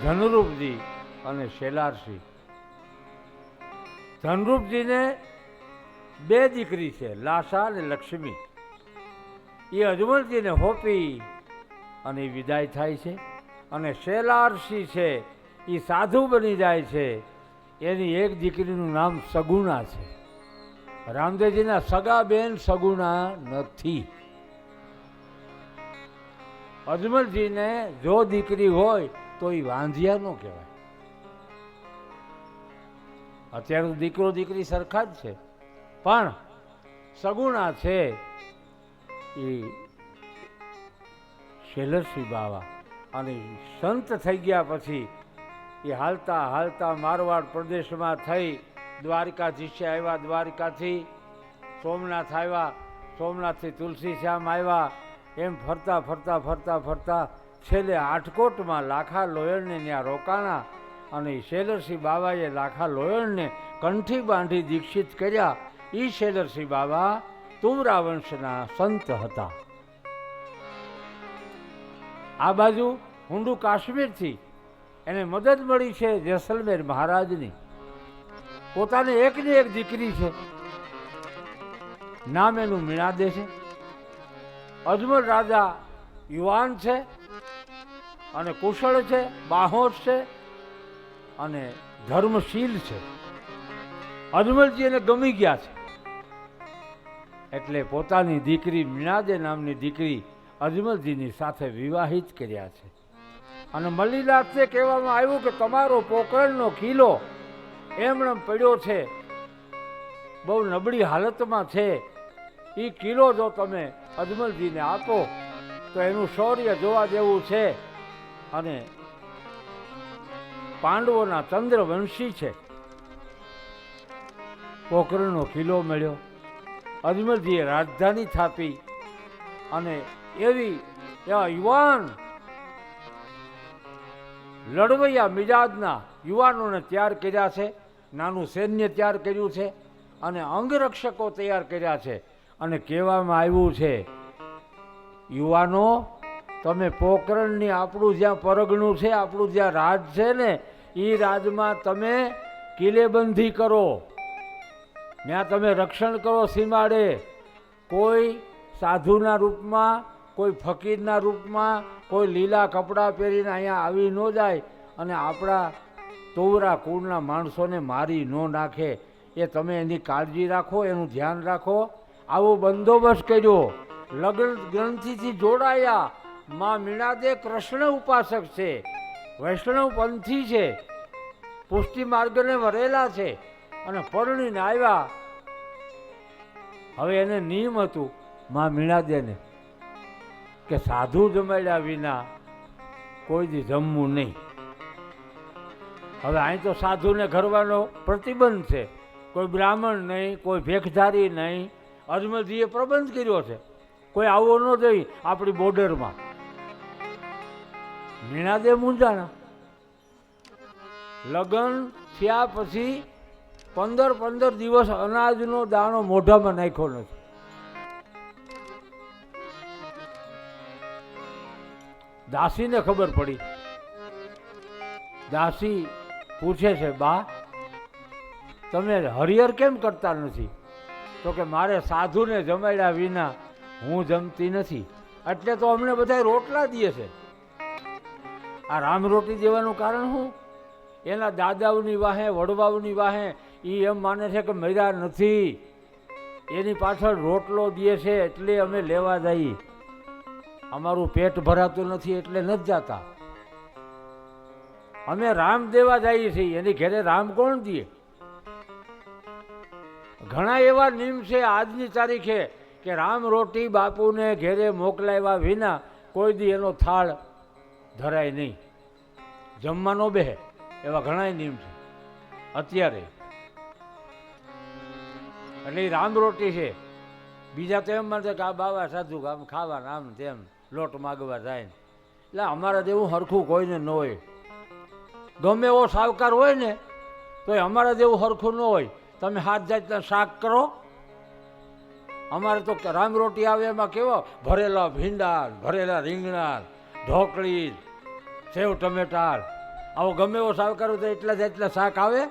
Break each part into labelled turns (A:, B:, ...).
A: ધનરૂપજી અને શેલારસિંહ. ધનરૂપજીને બે દીકરી છે, લાસા અને લક્ષ્મી. એ અજમલજીને હોપી અને વિદાય થાય છે. અને શેલારસિંહ છે એ સાધુ બની જાય છે. એની એક દીકરીનું નામ સગુણા છે. રામદેવજીના સગા બેન સગુણા નથી. અજમલજીને જો દીકરી હોય તો એ વાંધિયા ન કહેવાય. અત્યારે દીકરો દીકરી સરખા જ છે, પણ સગુણા છે એ શેલરસિંહ બાવા. અને સંત થઈ ગયા પછી એ હાલતા હાલતા મારવાડ પ્રદેશમાં થઈ દ્વારકાધીશે આવ્યા, દ્વારકાથી સોમનાથ આવ્યા, સોમનાથથી તુલસી શ્યામ આવ્યા. એમ ફરતા ફરતા ફરતા ફરતા છેલ્લે આટકોટમાં લાખા લોયણને ત્યાં રોકાણા. અને શેલરસિંહ બાવાએ લાખા લોયણને કંઠી બાંધી દીક્ષિત કર્યા. એ શેલરસિંહ બાવા તુમરા વંશના સંત હતા. આ બાજુ હુંડુ કાશ્મીરથી એને મદદ મળી છે જેસલમેર મહારાજની. પોતાની એકની એક દીકરી છે, નામ એનું મીણાદે છે. અજમલ રાજા યુવાન છે અને કુશળ છે, બાહોશ છે અને ધર્મશીલ છે. અજમલજી એને ગમી ગયા છે એટલે પોતાની દીકરી મીણાદે નામની દીકરી અજમલજીની સાથે વિવાહિત કર્યા છે. અને મલ્લીનાથને કહેવામાં આવ્યું કે તમારો પોકરણનો કિલ્લો એમણે પડ્યો છે, બહુ નબળી હાલતમાં છે. એ કિલ્લો જો તમે અજમલજીને આપો તો એનું શૌર્ય જોવા જેવું છે. અને પાંડવોના ચંદ્રવંશી છે. પોકરણનો કિલ્લો મળ્યો. અજમલજીએ રાજધાની થાપી અને એવા યુવાન લડવૈયા મિજાજના યુવાનોને તૈયાર કર્યા છે. નાનું સૈન્ય તૈયાર કર્યું છે અને અંગરક્ષકો તૈયાર કર્યા છે. અને કહેવામાં આવ્યું છે, યુવાનો તમે પોકરણની આપણું જ્યાં પરગણું છે, આપણું જ્યાં રાજ છે ને, એ રાજમાં તમે કિલ્લેબંધી કરો, ત્યાં તમે રક્ષણ કરો સીમાડે. કોઈ સાધુના રૂપમાં, કોઈ ફકીરના રૂપમાં, કોઈ લીલા કપડાં પહેરીને અહીંયા આવી ન જાય અને આપણા તોવરા કુળના માણસોને મારી ન નાખે. એ તમે એની કાળજી રાખો, એનું ધ્યાન રાખો. આવો બંદોબસ્ત કર્યો. લગ્ન ગ્રંથિથી જોડાયા. માં મીણાદે કૃષ્ણ ઉપાસક છે, વૈષ્ણવ પંથી છે, પુષ્ટિ માર્ગને વરેલા છે અને પરણીને આવ્યા. હવે એને નિયમ હતું માં મીણાદેને કે સાધુ જમાડ્યા વિના કોઈ દી જમવું નહીં. હવે અહીં તો સાધુને ઘરવાનો પ્રતિબંધ છે, કોઈ બ્રાહ્મણ નહીં, કોઈ ભેખધારી નહીં. અજમલજીએ પ્રબંધ કર્યો છે, કોઈ આવો ન જોઈએ આપણી બોર્ડરમાં. મીણાદે મૂંઝાણા. લગ્ન થયા પછી 15 દિવસ અનાજનો દાણો મોઢામાં નાખ્યો નથી. દાસીને ખબર પડી. દાસી પૂછે છે, બા તમે હરિહર કેમ કરતા નથી? તો કે મારે સાધુને જમાડ્યા વિના હું જમતી નથી, એટલે તો અમને બધા રોટલા દે છે. આ રામ રોટી દેવાનું કારણ શું? એના દાદાઓની વાહે, વડવાઓની વાહે એ એમ માને છે કે મર્યા નથી, એની પાછળ રોટલો દે છે એટલે અમે લેવા જઈએ. અમારું પેટ ભરાતું નથી એટલે નથી જાતા. અમે રામ દેવા જઈએ છીએ, એની ઘરે રામ કોણ દે? ઘણા એવા નિયમ છે આજની તારીખે કે રામ રોટી બાપુને ઘેરે મોકલાવ્યા વિના કોઈ દી એનો થાળ ધરાય નહીં, જમવાનો બેહે. એવા ઘણા નિયમ છે અત્યારે. એટલે એ રામ રોટી છે. બીજા તો એમ માનશે કે આ બાવા સાધુ આમ ખાવાના આમ તેમ લોટ માગવા જાય. એટલે અમારા જેવું હરખું કોઈને ન હોય. ગમે એવો સાવકાર હોય ને તો અમારા જેવું હરખું ન હોય. તમે હાથ જાતના શાક કરો, અમારે તો રામ રોટી આવે એમાં કેવો ભરેલા ભીંડા, ભરેલા રીંગણા, ઢોકળી, સેવ ટમેટા આવો ગમે એવો સાવકાર હોય તો એટલા શાક આવે,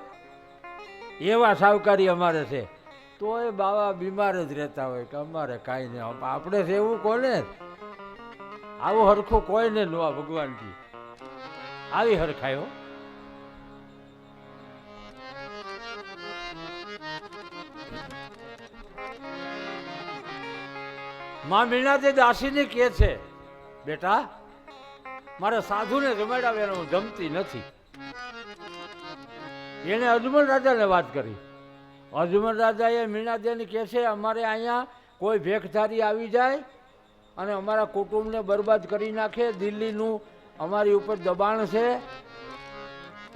A: એવા સાવકારી અમારે છે. તો એ બાવા બીમાર જ રહેતા હોય કે અમારે કાંઈ નહીં, આપણે છે એવું કોને આવું હરખું કોઈને ન આ ભગવાનજી આવી હરખાયો. માં મીણાજી દાસીને કહે છે, બેટા મારે સાધુને જમાડાવ્યા હું જમતી નથી. એને અજમલ રાજાને વાત કરી. અજમલ રાજાએ મીણાદેવીને કહે છે, અમારે અહીંયા કોઈ ભેખધારી આવી જાય અને અમારા કુટુંબને બરબાદ કરી નાખે, દિલ્હીનું અમારી ઉપર દબાણ છે,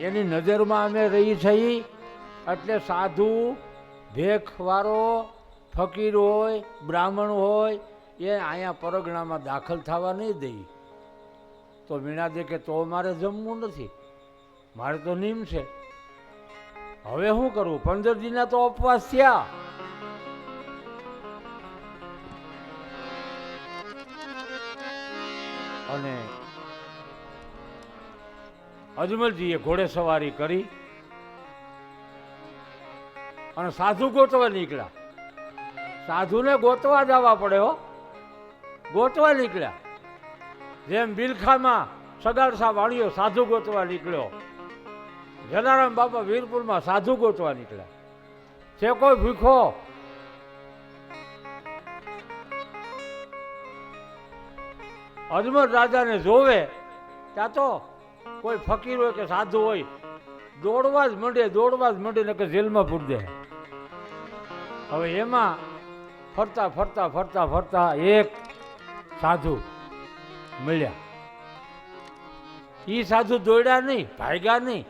A: એની નજરમાં અમે રહી છીએ, એટલે સાધુ ભેખવાળો ફકીર હોય બ્રાહ્મણ હોય એ અહીંયા પરગણામાં દાખલ થવા નહીં દઈ. તો મીણાદે કે તો મારે જમવું નથી, મારે તો નિયમ છે. હવે શું કરવું? 15 દીના તો ઉપવાસ થયા. અને અજમલજીએ ઘોડે સવારી કરી અને સાધુ ગોતવા નીકળ્યા. સાધુને ગોતવા જવા પડે હો, ગોતવા નીકળ્યા. જેમ બિલખામાં સગાડસા વાણિયો સાધુ ગોતવા નીકળ્યો, જલારામ બાપા વીરપુરમાં સાધુ ગોતવા નીકળ્યા. છે કોઈ ભૂખો? અજમલ રાજાને જોવે ત્યાં તો કોઈ ફકીર હોય કે સાધુ હોય દોડવા જ મંડે ને કે જેલમાં પૂરી દે. હવે એમાં ફરતા ફરતા ફરતા ફરતા એક સાધુ મળ્યા. એ સાધુ દોડ્યા નહીં, ભાગ્યા નહીં,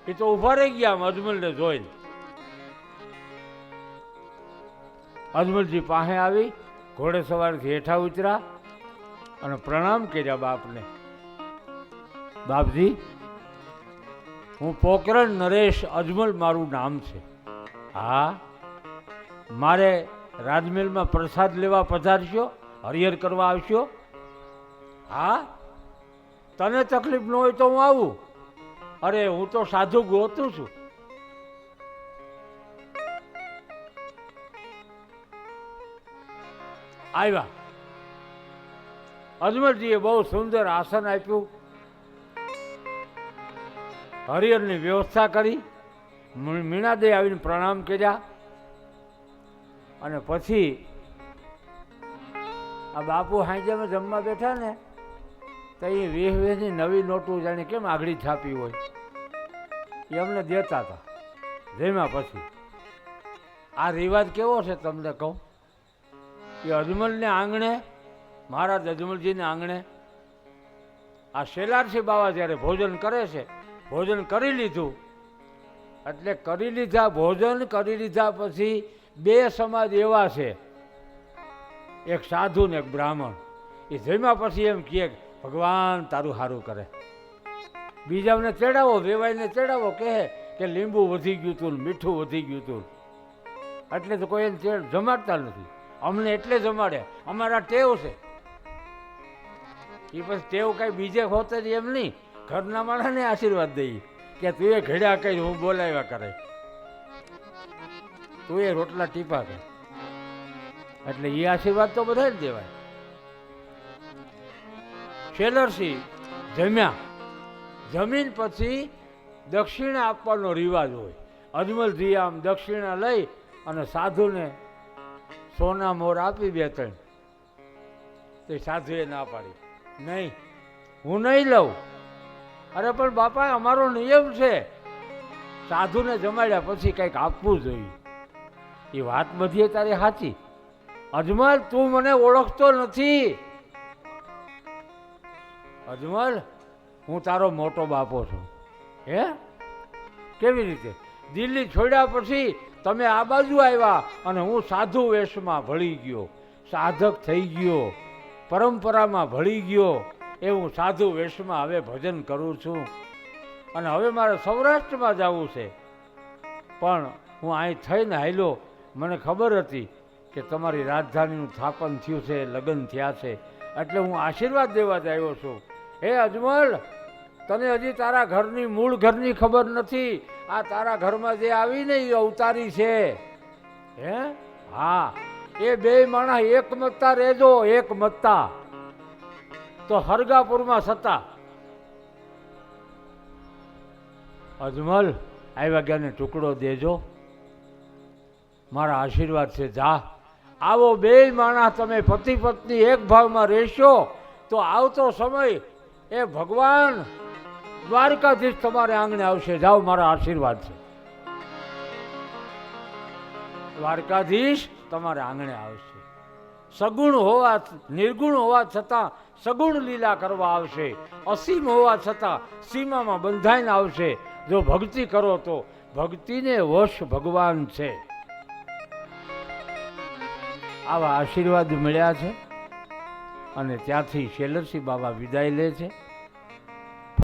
A: એ તો ઉભા રહી ગયા અજમલને જોઈને. અજમલજી પાસે આવી ઘોડે સવારથી હેઠા ઉતર્યા અને પ્રણામ કર્યા બાપને. બાપજી, હું પોકરણ નરેશ અજમલ મારું નામ છે. હા, મારે રાજમહેલમાં પ્રસાદ લેવા પધારશો, હરિહર કરવા આવશો? હા, તને તકલીફ ન હોય તો હું આવું. અરે હું તો સાધુ ગોતું છું. આવ્યા. અજમલજીએ બહુ સુંદર આસન આપ્યું, હરિહરની વ્યવસ્થા કરી, મીણાદે આવીને પ્રણામ કર્યા. અને પછી આ બાપુ હાંજેમાં જમવા બેઠા ને તો એ 20-20ની નવી નોટું જાણે કેમ આગળી છાપી હોય એ અમને દેતા હતા. જેમાં પછી આ રિવાજ કેવો છે તમને કહું. એ અજમલને આંગણે, મહારાજ અજમલજીને આંગણે આ શેલારસિંહ બાવા જ્યારે ભોજન કરે છે, ભોજન કરી લીધું એટલે કરી લીધા, ભોજન કરી લીધા પછી બે સમાજ એવા છે, એક સાધુ ને એક બ્રાહ્મણ. એ જમ્યા પછી એમ કહે ભગવાન તારું સારું કરે. બીજાને ચડાવો, વેવાઈને ચડાવો, કહે કે લીંબુ વધી ગયું તું, મીઠું વધી ગયું તું. એટલે તો કોઈ એને જમાડતા નથી. અમને એટલે જમાડે, અમારા ટેવ છે. એ પછી ટેવ કઈ બીજે હોતે જ એમ નહીં, ઘરના માણસને આશીર્વાદ દઈએ કે તું એ ઘડ્યા કઈ હું બોલાવ્યા કરે, તું એ રોટલા ટીપા કર. એટલે એ આશીર્વાદ તો બધા જ દેવાય. શેલરસિંહ જમ્યા, જમીન પછી દક્ષિણા આપવાનો રિવાજ હોય. અજમલજી આમ દક્ષિણા લઈ અને સાધુને સોના મોર આપી 2-3. તો સાધુએ ના પાડી, નહીં હું નહીં લઉં. અરે પણ બાપા અમારો નિયમ છે, સાધુને જમાડ્યા પછી કંઈક આપવું જોઈએ. એ વાત બધી તારી સાચી. અજમલ તું મને ઓળખતો નથી. અજમલ હું તારો મોટો બાપો છું. હે કેવી રીતે? દિલ્હી છોડ્યા પછી તમે આ બાજુ આવ્યા અને હું સાધુ વેશમાં ભળી ગયો, સાધક થઈ ગયો, પરંપરામાં ભળી ગયો. એ હું સાધુ વેશમાં હવે ભજન કરું છું. અને હવે મારે સૌરાષ્ટ્રમાં જવું છે, પણ હું અહીં થઈને હાલ્યો. મને ખબર હતી કે તમારી રાજધાનીનું સ્થાપન થયું છે, લગ્ન થયા છે, એટલે હું આશીર્વાદ દેવા જ આવ્યો છું. હે અજમલ, તને હજી તારા ઘરની મૂળ ઘરની ખબર નથી. આ તારા ઘરમાં જે આવી ને એ અવતારી છે. હે હા, એ બે માણસ એક મત્તા રહેજો, એક મત્તા તો હરગાપુરમાં સત્તા. અજમલ આવ્યા ગયાને ટુકડો દેજો, મારા આશીર્વાદ છે. જા, આવો બે માણસ તમે પતિ પત્ની એક ભાવમાં રહેશો તો આવતો સમય એ ભગવાન દ્વારકાધીશ તમારે આંગણે આવશે. જાઓ, મારા આશીર્વાદ છે. દ્વારકાધીશ તમારે આંગણે આવશે. સગુણ હોવા, નિર્ગુણ હોવા છતાં સગુણ લીલા કરવા આવશે. અસીમ હોવા છતાં સીમામાં બંધાઈને આવશે. જો ભક્તિ કરો તો ભક્તિને વશ ભગવાન છે. આવા આશીર્વાદ મળ્યા છે અને ત્યાંથી શેલરસિંહ બાબા વિદાય લે છે.